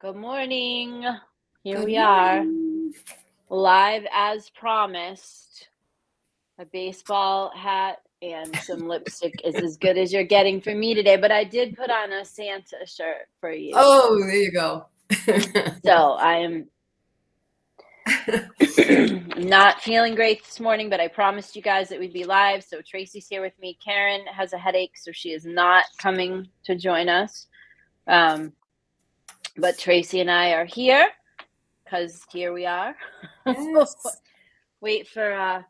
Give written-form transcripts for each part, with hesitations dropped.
Good morning. Here Good we are, morning. live as promised. A baseball hat and some lipstick is as good as you're getting from me today, but I did put on a Santa shirt for you. Oh, there you go. So I am not feeling great this morning, but I promised you guys that we'd be live. So Tracy's here with me. Karen has a headache, so she is not coming to join us. But Tracy and I are here because here we are. Yes. Wait for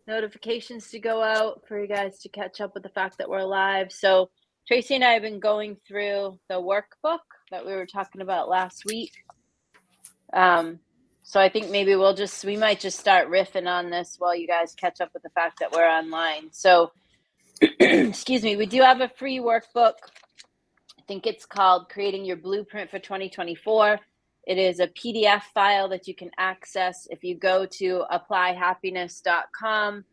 notifications to go out for you guys to catch up with the fact that we're live. So Tracy and I have been going through the workbook that we were talking about last week. So I think maybe we might just start riffing on this while you guys catch up with the fact that we're online. So excuse me, we do have a free workbook. I think it's called Creating Your Blueprint for 2024. It is a PDF file that you can access if you go to applyhappiness.com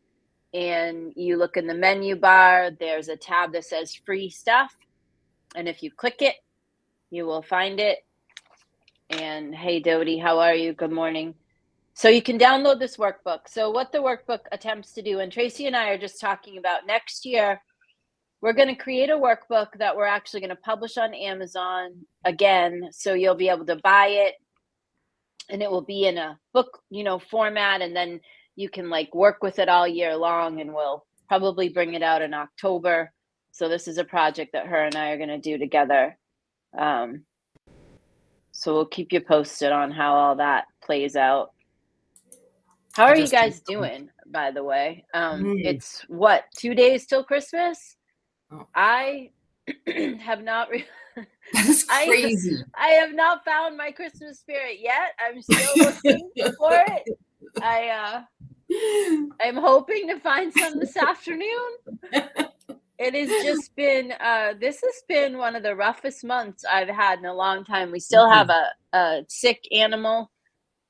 and you look in the menu bar. There's a tab that says free stuff. And if you click it, you will find it. And hey, Dodie, how are you? Good morning. So you can download this workbook. So what the workbook attempts to do, and Tracy and I are just talking about next year, we're going to create a workbook that we're actually going to publish on Amazon again. So you'll be able to buy it and it will be in a book, format. And then you can work with it all year long, and we'll probably bring it out in October. So this is a project that her and I are going to do together. So we'll keep you posted on how all that plays out. How are you guys doing, by the way? It's 2 days till Christmas? Oh. I have not. That's crazy. I have not found my Christmas spirit yet. I'm still looking for it. I'm hoping to find some this afternoon. It has just been. This has been one of the roughest months I've had in a long time. We still have a sick animal.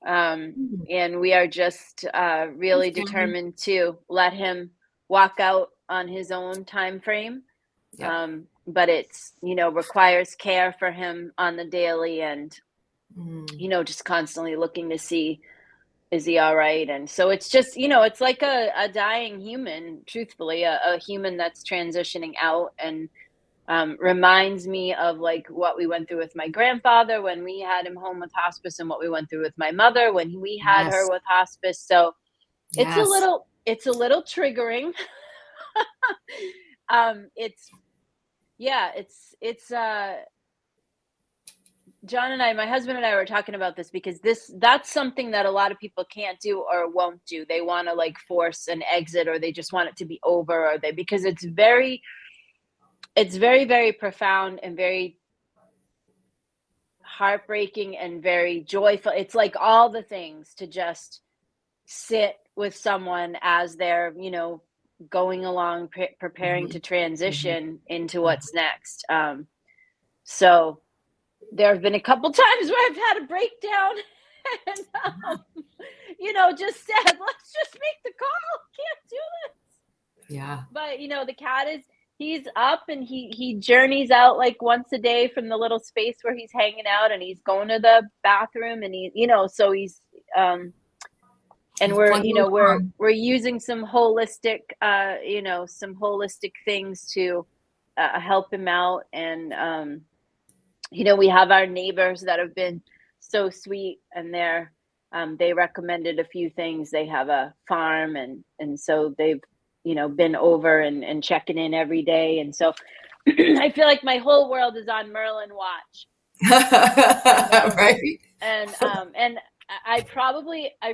And we are just really determined to let him walk out on his own time frame. Yeah. But it's, requires care for him on the daily and, just constantly looking to see, is he all right? And so it's just, it's like a dying human, truthfully, a human that's transitioning out, and reminds me of what we went through with my grandfather when we had him home with hospice, and what we went through with my mother when we had her with hospice. So it's a little triggering. It's John and I, my husband and I, were talking about this because that's something that a lot of people can't do or won't do. They want to force an exit, or they just want it to be over, or because it's very, very profound and very heartbreaking and very joyful. It's all the things to just sit with someone as they're, going along, preparing to transition into what's next. So there have been a couple times where I've had a breakdown and, just said, let's just make the call. Can't do this. Yeah. But, the cat he's up, and he journeys out once a day from the little space where he's hanging out, and he's going to the bathroom, and so he's, and we're using some holistic, things to help him out. And, we have our neighbors that have been so sweet, and they recommended a few things. They have a farm, and so they've, been over and checking in every day. And so I feel like my whole world is on Merlin watch. Right. And I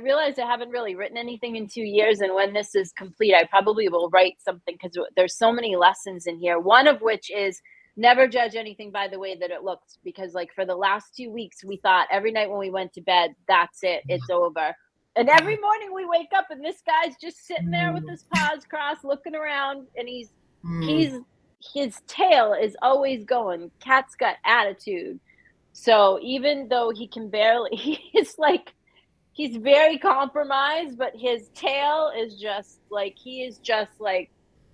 realized I haven't really written anything in 2 years. And when this is complete, I probably will write something, because there's so many lessons in here. One of which is never judge anything by the way that it looks, because for the last 2 weeks, we thought every night when we went to bed, that's it, it's over. And every morning we wake up, and this guy's just sitting there with his paws crossed, looking around, and his tail is always going. Cat's got attitude. So even though he can barely, he's very compromised, but his tail is just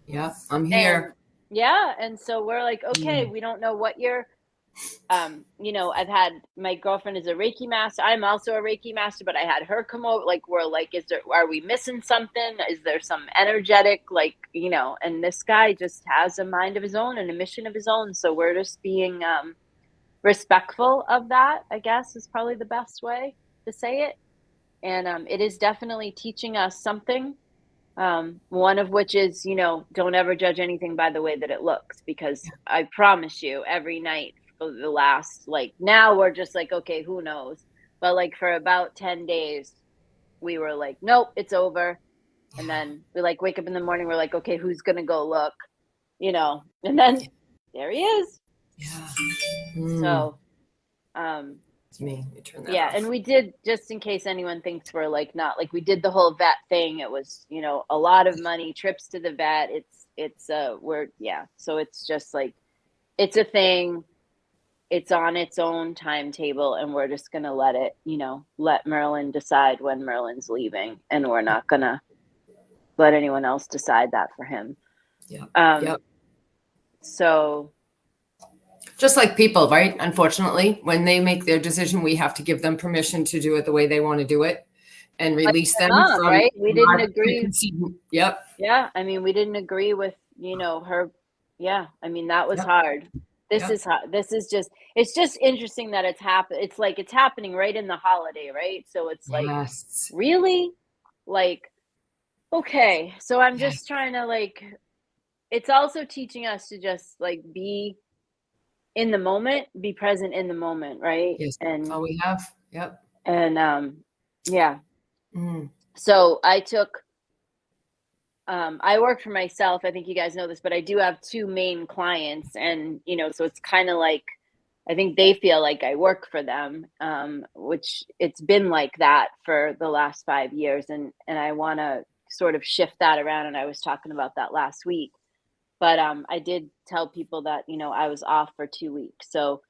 yeah, I'm here. And so we're okay, we don't know what you're you know, I've had my girlfriend is a Reiki master. I'm also a Reiki master, but I had her come over. Like, we're like, are we missing something? Is there some energetic, like, you know, and this guy just has a mind of his own and a mission of his own. So we're just being, respectful of that, I guess is probably the best way to say it. And, it is definitely teaching us something. One of which is, you know, don't ever judge anything by the way that it looks, because I promise you, every night for the last, like, now we're just like, okay, who knows? But like for about 10 days, we were like, nope, it's over. And then we like wake up in the morning, we're like, okay, who's gonna go look? You know, and then there he is. Yeah. So, um, it's me. You turn that yeah, off. and we did, just in case anyone thinks we're like not, like, we did the whole vet thing. It was, you know, a lot of money, trips to the vet. We're, yeah. So it's just like, it's a thing. It's on its own timetable, and we're just gonna let it, you know, let Merlin decide when Merlin's leaving, and we're not gonna let anyone else decide that for him. Yeah. Yep. So just like people, right? Unfortunately, when they make their decision, we have to give them permission to do it the way they want to do it and release them mom, from right? We didn't agree. Yep. Yeah. I mean, we didn't agree with, you know, her. Yeah. I mean, that was hard. This is hard. This is just, it's just interesting that it's happened. It's like, it's happening right in the holiday, right? So it's like, really? Like, okay. So I'm just trying to, like, it's also teaching us to just like be in the moment, be present in the moment, right? Yes. And all we have. Yep. And yeah. So I work for myself. I think you guys know this, but I do have two main clients, and you know, so it's kind of like, I think they feel like I work for them, which it's been like that for the last 5 years, and I want to sort of shift that around. And I was talking about that last week, but I did tell people that, you know, I was off for 2 weeks, so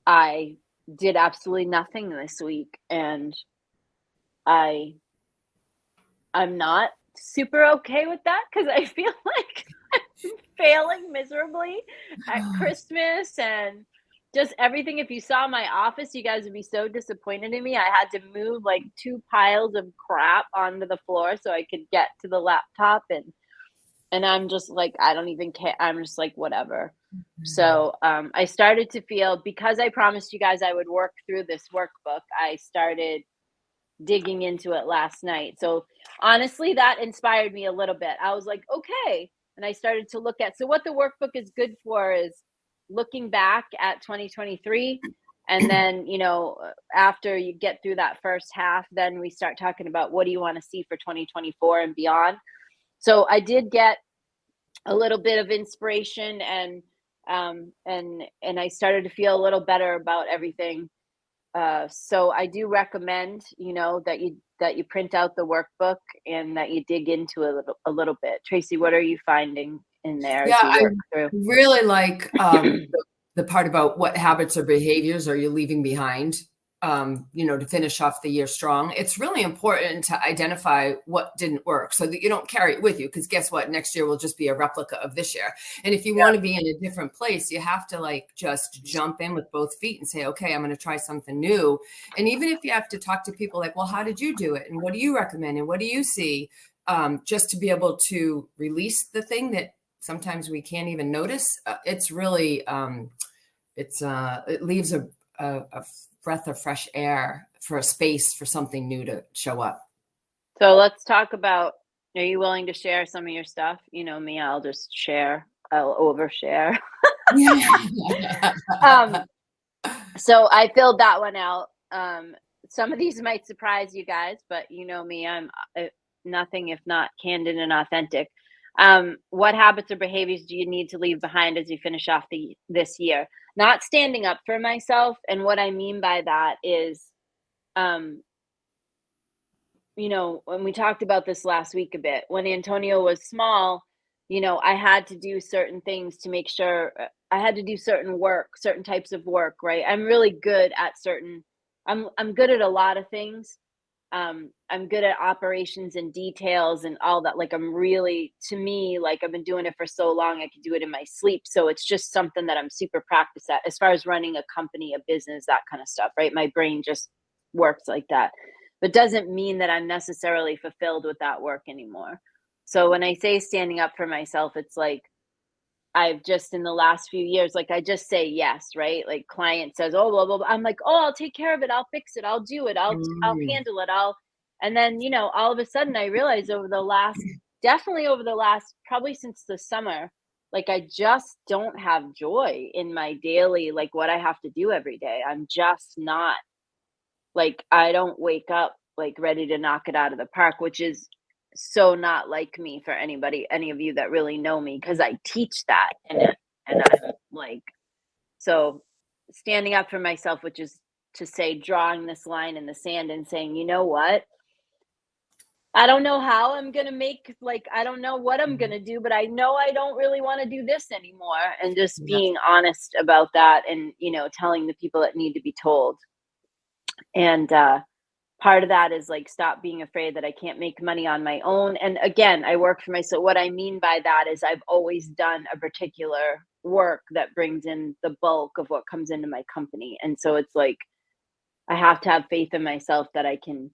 I did absolutely nothing this week, and I'm not super okay with that, because I feel like I'm failing miserably at Christmas and just everything. If you saw my office, you guys would be so disappointed in me. I had to move like 2 piles of crap onto the floor so I could get to the laptop, and I'm just like, I don't even care. I'm just like, whatever. So I started to feel, because I promised you guys I would work through this workbook, I started digging into it last night. So honestly, that inspired me a little bit. I was like, okay. And I started to look at, so what the workbook is good for is looking back at 2023. And then, you know, after you get through that first half, then we start talking about what do you want to see for 2024 and beyond. So I did get a little bit of inspiration, and I started to feel a little better about everything. So I do recommend, you know, that you print out the workbook and that you dig into it a little bit. Tracy, what are you finding in there as you work through? Really like the part about what habits or behaviors are you leaving behind, you know, to finish off the year strong. It's really important to identify what didn't work so that you don't carry it with you, because guess what? Next year will just be a replica of this year. And if you want to be in a different place, you have to like just jump in with both feet and say, okay, I'm going to try something new. And even if you have to talk to people like, well, how did you do it? And what do you recommend? And what do you see? Just to be able to release the thing that sometimes we can't even notice. It's really, it leaves a breath of fresh air for a space for something new to show up. So let's talk about, are you willing to share some of your stuff? You know me, I'll just share. I'll overshare. So I filled that one out. Some of these might surprise you guys, but you know me, I'm nothing if not candid and authentic. What habits or behaviors do you need to leave behind as you finish off this year? Not standing up for myself. And what I mean by that is, you know, when we talked about this last week a bit, when Antonio was small, you know, I had to do certain things to make sure I had to do certain work, certain types of work, right? I'm really good at I'm good at a lot of things, I'm good at operations and details and all that. Like I'm really, to me, like I've been doing it for so long, I could do it in my sleep. So it's just something that I'm super practiced at as far as running a company, a business, that kind of stuff, right? My brain just works like that. But doesn't mean that I'm necessarily fulfilled with that work anymore. So when I say standing up for myself, it's like I've just in the last few years, like I just say yes, right? Like client says, "Oh, blah, blah, blah." I'm like, "Oh, I'll take care of it. I'll fix it. I'll do it. I'll Mm. handle it. I'll." And then, all of a sudden I realized over the last definitely over the last probably since the summer, like I just don't have joy in my daily like what I have to do every day. I'm just not like I don't wake up like ready to knock it out of the park, which is so not like me for anybody, any of you that really know me, because I teach that and I'm like so standing up for myself, which is to say drawing this line in the sand and saying, you know what? I don't know how I'm gonna make like I don't know what I'm Mhm. gonna do, but I know I don't really want to do this anymore. And just Yeah. being honest about that and telling the people that need to be told. And part of that is like stop being afraid that I can't make money on my own. And again, I work for myself. What I mean by that is I've always done a particular work that brings in the bulk of what comes into my company. And so it's like I have to have faith in myself that I can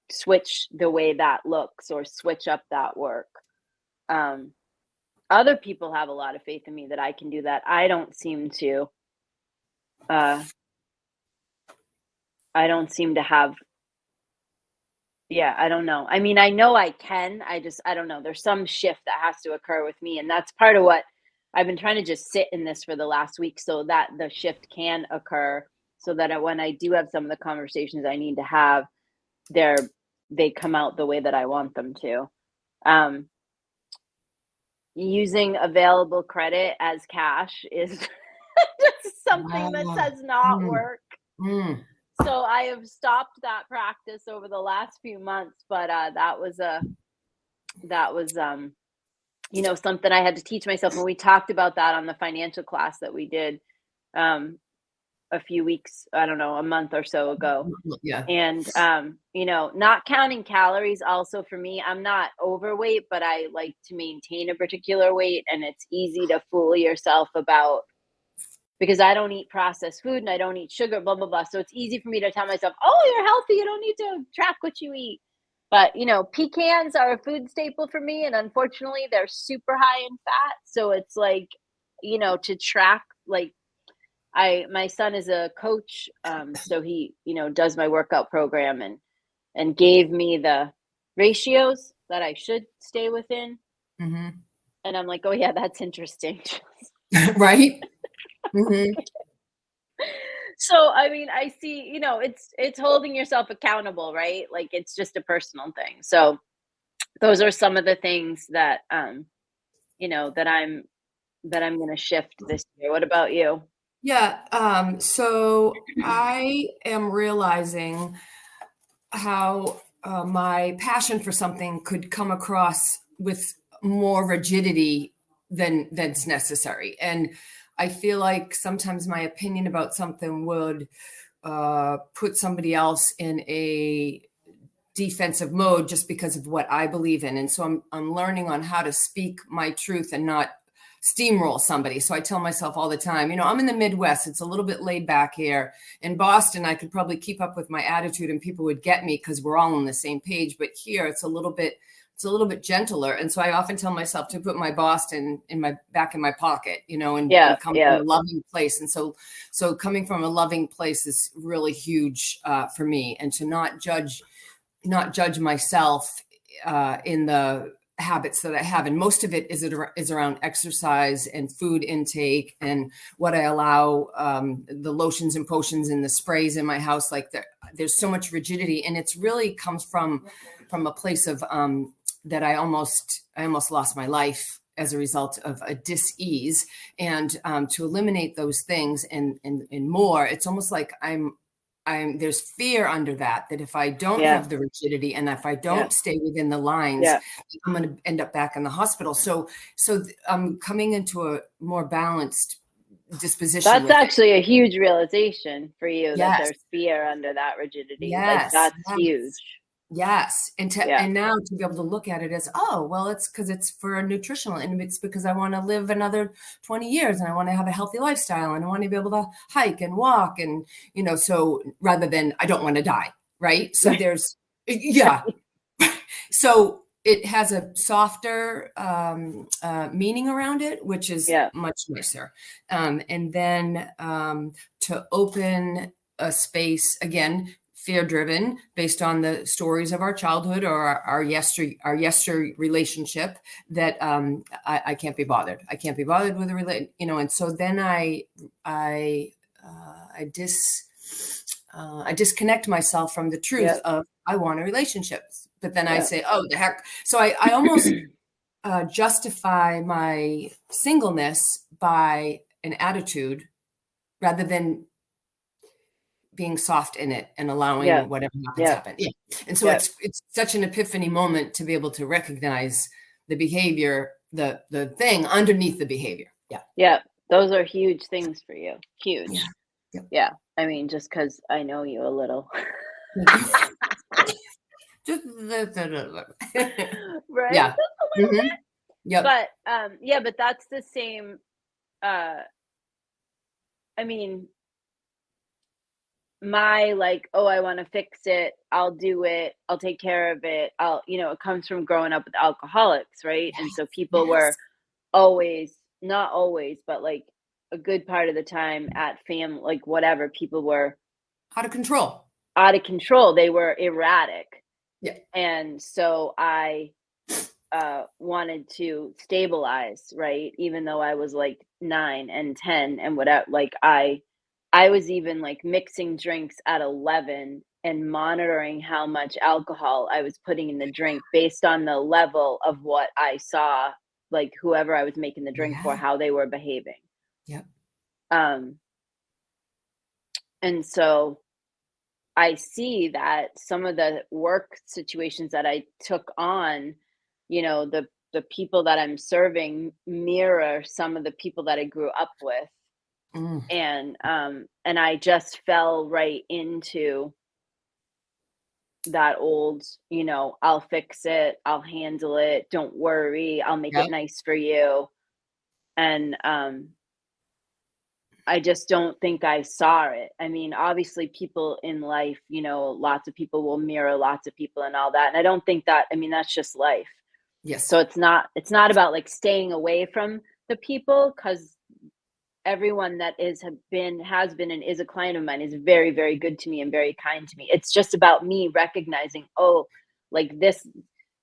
switch the way that looks or switch up that work. Um, Other people have a lot of faith in me that I can do that. I don't seem to. Uh, I don't seem to have. Yeah, I don't know. I mean, I know I can. I don't know. There's some shift that has to occur with me. And that's part of what I've been trying to just sit in this for the last week so that the shift can occur so that when I do have some of the conversations I need to have, they're, they come out the way that I want them to. Um, Using available credit as cash is just something that Ah. does not Mm. work. Mm. So I have stopped that practice over the last few months, but that was something I had to teach myself, and we talked about that on the financial class that we did um a few weeks, I don't know, a month or so ago. Yeah. And not counting calories also for me. I'm not overweight, but I like to maintain a particular weight, and it's easy to fool yourself about because I don't eat processed food and I don't eat sugar, blah blah blah. So it's easy for me to tell myself, "Oh, you're healthy. You don't need to track what you eat." But pecans are a food staple for me, and unfortunately, they're super high in fat. So it's like, to track like my son is a coach, so he does my workout program and gave me the ratios that I should stay within, Hmm. and I'm like, oh yeah, that's interesting. Right. Hmm. So, I mean, I see, it's holding yourself accountable, right? Like it's just a personal thing. So, those are some of the things that that I'm going to shift this year. What about you? Yeah. So I am realizing how my passion for something could come across with more rigidity than's necessary, and I feel like sometimes my opinion about something would put somebody else in a defensive mode just because of what I believe in. And so I'm learning on how to speak my truth and not steamroll somebody. So I tell myself all the time, I'm in the Midwest. It's a little bit laid back here. In Boston, I could probably keep up with my attitude and people would get me because we're all on the same page. But here it's a little bit gentler. And so I often tell myself to put my Boston in my back in my pocket, Yeah, and come from yeah, a loving place. And so coming from a loving place is really huge for me, and to not judge myself in the habits that I have. And most of it is around exercise and food intake and what I allow, the lotions and potions and the sprays in my house. Like there's so much rigidity, and it's really comes from a place of that I almost lost my life as a result of a dis-ease. And to eliminate those things and more, it's almost like there's fear under that if I don't yeah, have the rigidity and if I yeah, don't stay within the lines, yeah, I'm going to end up back in the hospital. So I'm coming into a more balanced disposition That's with it. actually a huge realization for you, that Yes. there's fear under that rigidity. Like, Yes. that's Yes. huge. Yes. Yeah. And now to be able to look at it as, oh, well, it's because it's for a nutritional, and it's because I want to live another 20 years and I want to have a healthy lifestyle and I want to be able to hike and walk and, so rather than I don't want to die. Right. So there's, yeah. So it has a softer meaning around it, which is much nicer. And then to open a space, again, fear-driven, based on the stories of our childhood or our yester relationship, that I can't be bothered. I can't be bothered with and so then I disconnect myself from the truth of I want a relationship. But then I say, oh, the heck. So I almost justify my singleness by an attitude rather than being soft in it and allowing whatever happens happen. Yeah. And so it's such an epiphany moment to be able to recognize the behavior, the thing underneath the behavior. Yeah. Yeah. Those are huge things for you. Huge. Yeah. Yep. Yeah. I mean, just because I know you a little. Just right. Yeah. Just a little bit. Yep. But but that's the same. I mean, my like, oh, I want to fix it. I'll do it. I'll take care of it. It comes from growing up with alcoholics, right? And so people were always, not always, but like a good part of the time at like whatever, people were out of control. They were erratic. Yeah. And so I wanted to stabilize, right? Even though I was like 9 and 10 and whatever, like I was even like mixing drinks at 11 and monitoring how much alcohol I was putting in the drink based on the level of what I saw, like whoever I was making the drink for, how they were behaving. Yep. And so I see that some of the work situations that I took on, the people that I'm serving mirror some of the people that I grew up with. And I just fell right into that old, I'll fix it, I'll handle it, don't worry, I'll make it nice for you. And I just don't think I saw it. I mean, obviously people in life, lots of people will mirror lots of people and all that. And I don't think that, I mean, that's just life. Yes. So it's not about like staying away from the people, because everyone that has been and is a client of mine is very, very good to me and very kind to me. It's just about me recognizing, oh, like this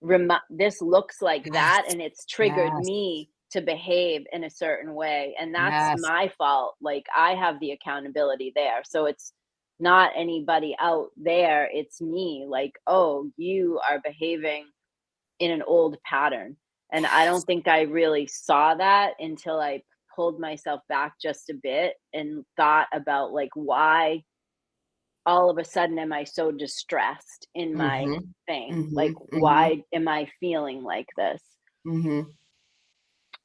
looks like that, and it's triggered me to behave in a certain way, and that's my fault. Like, I have the accountability there. So it's not anybody out there, it's me. Like, oh, you are behaving in an old pattern. And I don't think I really saw that until I pulled myself back just a bit and thought about like, why all of a sudden am I so distressed in my thing? Like, why am I feeling like this?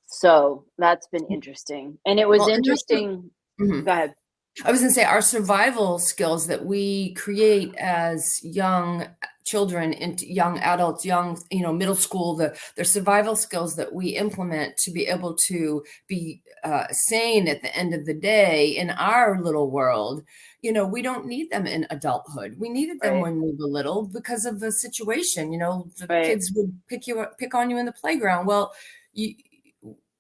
So that's been interesting. And it was interesting. Go ahead. I was going to say, our survival skills that we create as young children into young adults, young, middle school, the survival skills that we implement to be able to be sane at the end of the day in our little world, we don't need them in adulthood. We needed them when we were little because of the situation. The kids would pick on you in the playground. Well,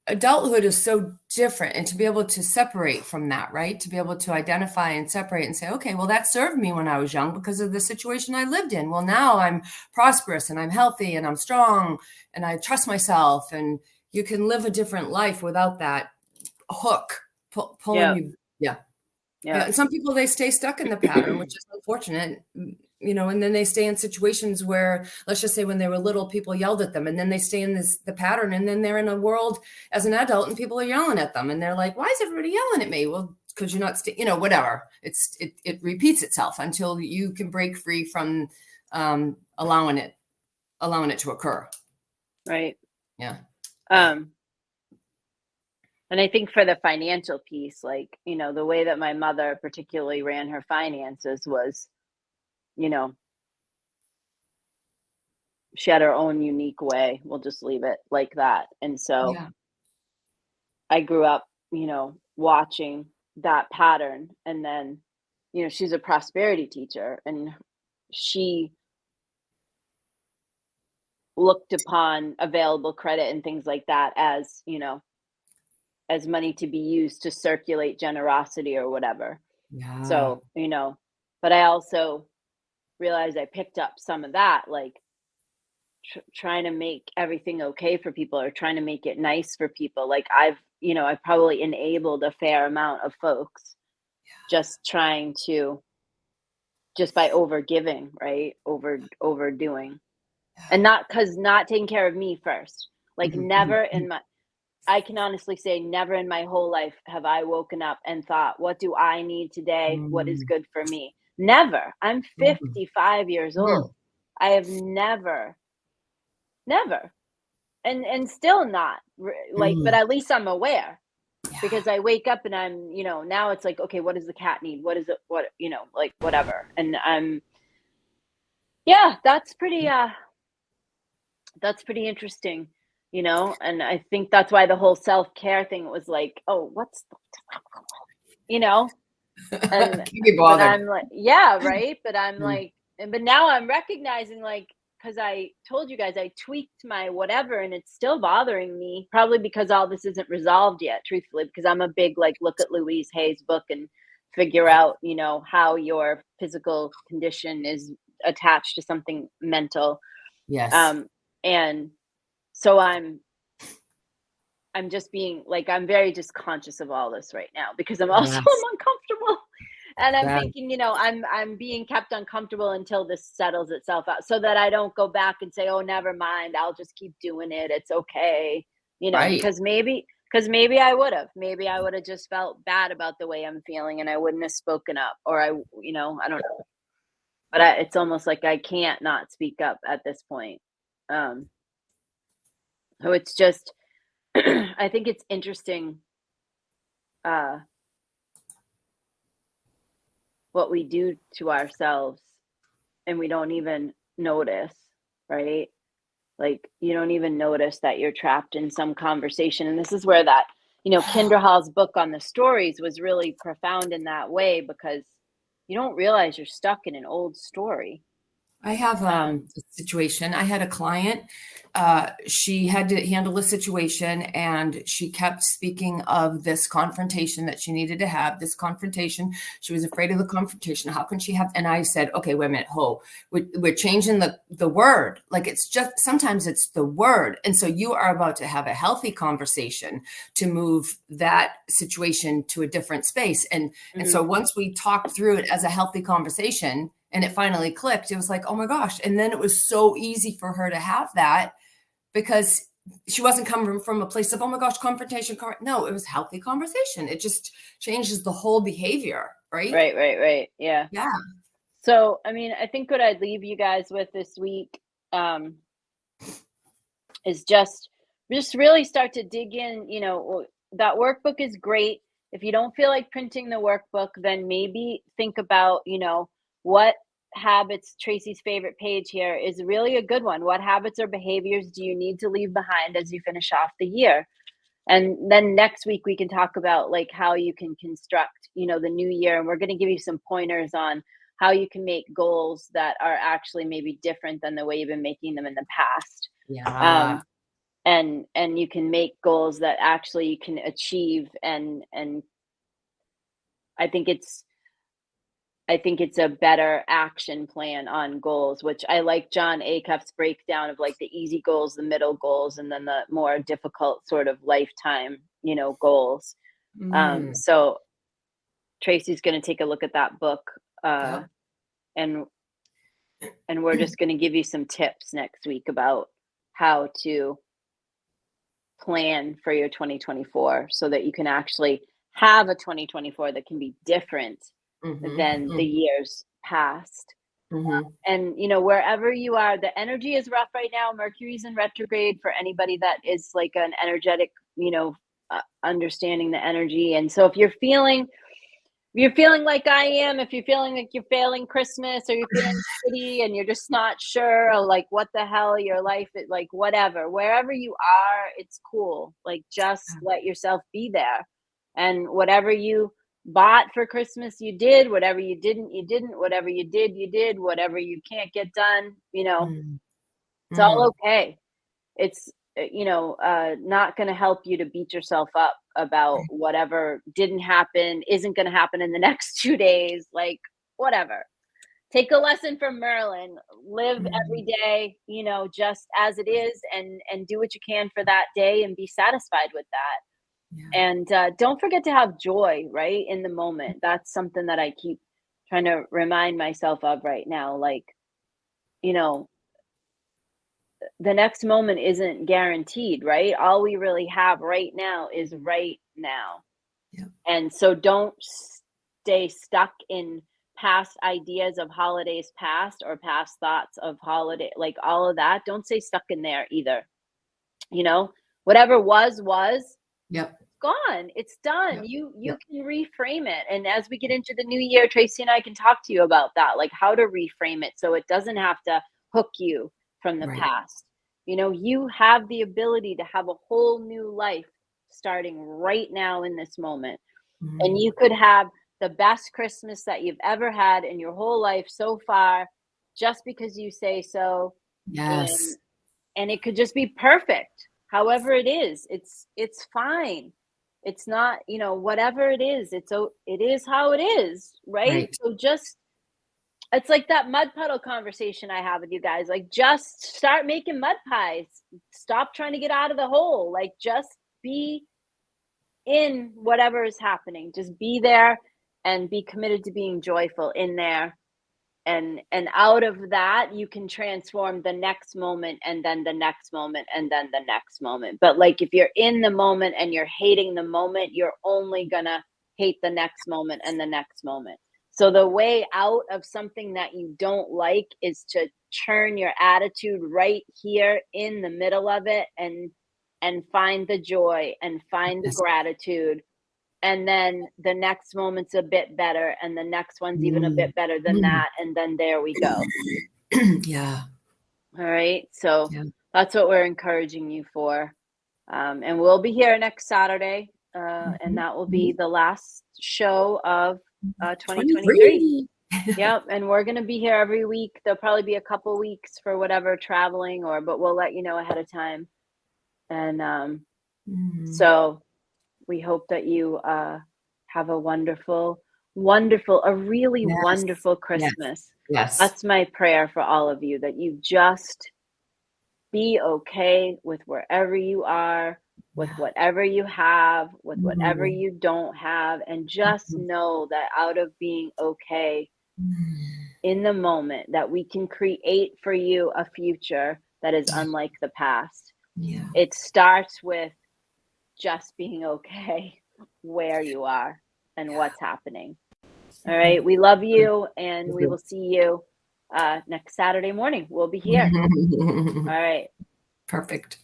adulthood is so different, and to be able to separate from that, right? To be able to identify and separate and say, okay, well, that served me when I was young because of the situation I lived in. Well, now I'm prosperous and I'm healthy and I'm strong and I trust myself, and you can live a different life without that hook pulling you. Yeah. And some people, they stay stuck in the pattern, which is unfortunate. And then they stay in situations where, let's just say when they were little, people yelled at them, and then they stay in the pattern, and then they're in a world as an adult and people are yelling at them, and they're like, why is everybody yelling at me? Well, because you're not, whatever. It repeats itself until you can break free from allowing it to occur. Right. Yeah. And I think for the financial piece, like, you know, the way that my mother particularly ran her finances was, you know, she had her own unique way. We'll just leave it like that. And so Yeah. I grew up, you know, watching that pattern. And then, you know, she's a prosperity teacher and she looked upon available credit and things like that as, you know, as money to be used to circulate generosity or whatever. Yeah. So, you know, but I also realized I picked up some of that, like trying to make everything okay for people or trying to make it nice for people. Like I've, you know, I've probably enabled a fair amount of folks just trying to, just by over giving, right? Overdoing. And not taking care of me first. Like Mhm, mhm, never mhm. in my I can honestly say never in my whole life have I woken up and thought, what do I need today? What is Mm, good for me? Never. I'm mhm, 55 years mm, old. I have never, and still not like, but mm. at least I'm aware Yeah. because I wake up and I'm, you know, now it's like, okay, what does the cat need? What is it? What, you know, like whatever. And I'm, yeah, that's pretty interesting, you know, and I think that's why the whole self-care thing was like, oh, what's the, you know, and Can't be but bothered. I'm like, yeah, right. But I'm Mm. like, and but now I'm recognizing like, because I told you guys I tweaked my whatever and it's still bothering me, probably because all this isn't resolved yet, truthfully, because I'm a big like look at Louise Hay's book and figure out, you know, how your physical condition is attached to something mental. Yes. Um, and so I'm just being like I'm very just conscious of all this right now because I'm also Yes. I'm uncomfortable. And I'm Yeah. thinking, you know, I'm being kept uncomfortable until this settles itself out so that I don't go back and say, "Oh, never mind. I'll just keep doing it. It's okay." You know, Right. because maybe I would have. Maybe I would have just felt bad about the way I'm feeling and I wouldn't have spoken up or you know, I don't know. But it's almost like I can't not speak up at this point. Um so it's just I think it's interesting uh what we do to ourselves and we don't even notice, right? Like you don't even notice that you're trapped in some conversation. And this is where that, you know, Kendra Hall's book on the stories was really profound in that way because you don't realize you're stuck in an old story. I have Um, a situation. I had a client. She had to handle a situation, and she kept speaking of this confrontation that she needed to have. This confrontation. She was afraid of the confrontation. How can she have? And I said, "Okay, wait a minute. We're changing the word. Like it's just sometimes it's the word. And so you are about to have a healthy conversation to move that situation to a different space. And mhm. so once we talked through it as a healthy conversation." And it finally clicked. It was like, oh my gosh. And then it was so easy for her to have that because she wasn't coming from a place of, oh my gosh, confrontation. No, it was healthy conversation. It just changes the whole behavior, right? Right, right, right. Yeah. Yeah. So, I mean, I think what I'd leave you guys with this week um, is just really start to dig in. You know, that workbook is great. If you don't feel like printing the workbook, then maybe think about, you know, what habits, Tracy's favorite page here is really a good one. What habits or behaviors do you need to leave behind as you finish off the year? And then next week we can talk about like how you can construct, you know, the new year. And we're going to give you some pointers on how you can make goals that are actually maybe different than the way you've been making them in the past. Yeah. Um, and you can make goals that actually you can achieve and I think it's I think it's a better action plan on goals, which I like John Acuff's breakdown of like the easy goals, the middle goals, and then the more difficult sort of lifetime, you know, goals. Mm. So Tracy's going to take a look at that book, uh, Yep. and and we're just going to give you some tips next week about how to plan for your 2024 so that you can actually have a 2024 that can be different than the Mm-hmm. years past. Mm-hmm. And you know, wherever you are, the energy is rough right now. Mercury's in retrograde for anybody that is like an energetic, you know, understanding the energy. And so if you're feeling like I am, if you're feeling like you're failing Christmas, or you're feeling shitty and you're just not sure, or like what the hell your life is, like whatever, wherever you are, it's cool. Like just let yourself be there. And whatever you bought for Christmas, you did. Whatever you didn't, you didn't. Whatever you did. Whatever you can't get done, it's all okay. It's not going to help you to beat yourself up about whatever didn't happen, isn't going to happen in the next 2 days, like whatever. Take a lesson from Merlin. Live every day, just as it is, and do what you can for that day and be satisfied with that. Yeah. And don't forget to have joy, right, in the moment. That's something that I keep trying to remind myself of right now. Like, the next moment isn't guaranteed, right? All we really have right now is right now. Yeah. And so don't stay stuck in past ideas of holidays past, or past thoughts of holiday, like all of that. Don't stay stuck in there either. Whatever was. Yep. Gone. It's done. Yep. You can reframe it. And as we get into the new year, Tracy and I can talk to you about that, like how to reframe it so it doesn't have to hook you from the past. You have the ability to have a whole new life starting right now in this moment. And you could have the best Christmas that you've ever had in your whole life so far, just because you say so. Yes. And it could just be perfect. However it is, it's fine. It's not, whatever it is, it is how it is, right? So just, it's like that mud puddle conversation I have with you guys. Like, just start making mud pies. Stop trying to get out of the hole. Like, just be in whatever is happening. Just be there and be committed to being joyful in there. And out of that, you can transform the next moment, and then the next moment, and then the next moment. But like, if you're in the moment and you're hating the moment, you're only gonna hate the next moment and the next moment. So the way out of something that you don't like is to turn your attitude right here in the middle of it, and find the joy and find the gratitude. And then the next moment's a bit better, and the next one's even a bit better than that. And then there we go. Yeah. All right. So that's what we're encouraging you for. And we'll be here next Saturday. And that will be the last show of 2023. Yep. And we're going to be here every week. There'll probably be a couple weeks for whatever traveling, but we'll let you know ahead of time. And so we hope that you have a wonderful, a really wonderful Christmas. Yes. That's my prayer for all of you, that you just be okay with wherever you are, with whatever you have, with whatever you don't have, and just know that out of being okay in the moment, that we can create for you a future that is unlike the past. Yeah. It starts with just being okay where you are and what's happening. All right. We love you, and we will see you next Saturday morning. We'll be here. All right. Perfect.